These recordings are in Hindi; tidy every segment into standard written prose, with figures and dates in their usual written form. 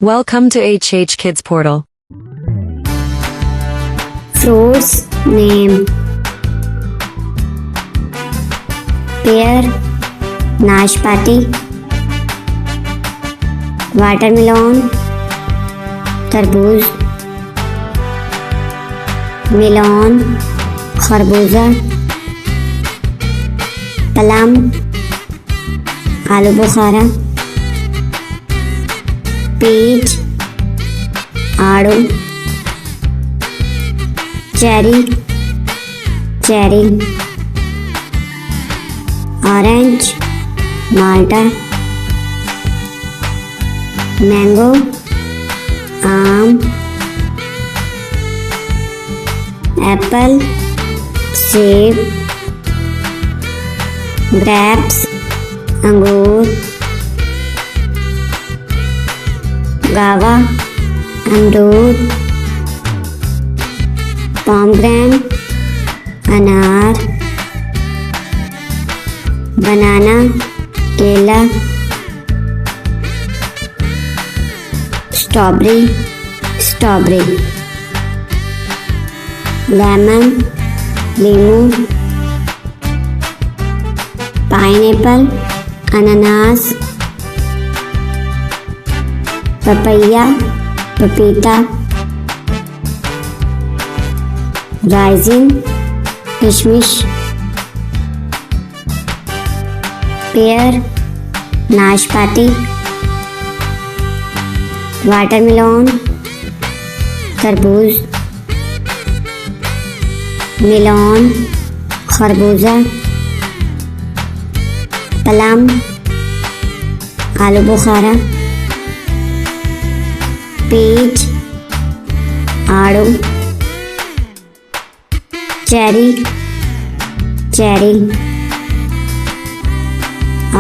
Welcome to HH Kids Portal. Fruits name: pear, नाशपाती, वाटरमेलन, तरबूज, मेलन, खरबूजा, प्लम, आलू बुखारा, पीच, आड़ू, चेरी, चेरी, ऑरेंज, माल्टा, मैंगो, आम, एप्पल, सेब, ग्रेप्स, अंगूर, गावा, अमरूद, पोमेग्रेनेट, अनार, बनाना, केला, स्ट्रॉबेरी, स्ट्रॉबेरी, लेमन, लीमू, पाइनएप्पल, अनानास, पपैया, पपीता, राइजिन, किशमिश, पेयर, नाशपाती, वाटरमेलन, तरबूज, मेलन, खरबूजा, प्लम, आलू बुखारा, पीच, आड़ू, चेरी, चेरी,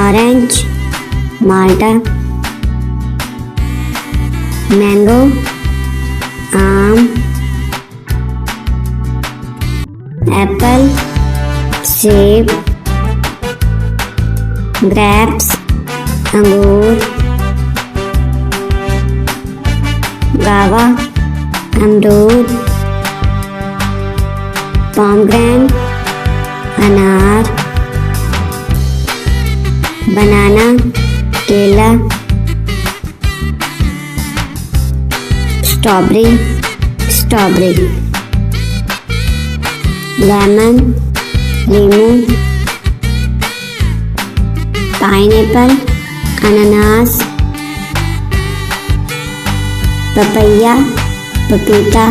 ऑरेंज, माल्टा, मैंगो, आम, एप्पल, सेब, ग्रेप्स, अंगूर, गावा, अमरूद, पोमेग्रेनेट, अनार, बनाना, केला, स्ट्रॉबेरी, स्ट्रॉबेरी, लेमन, लीमू, पाइनएप्पल, अनानास, पपैया, पपीता,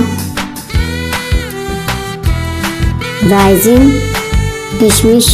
राइजिन, किशमिश,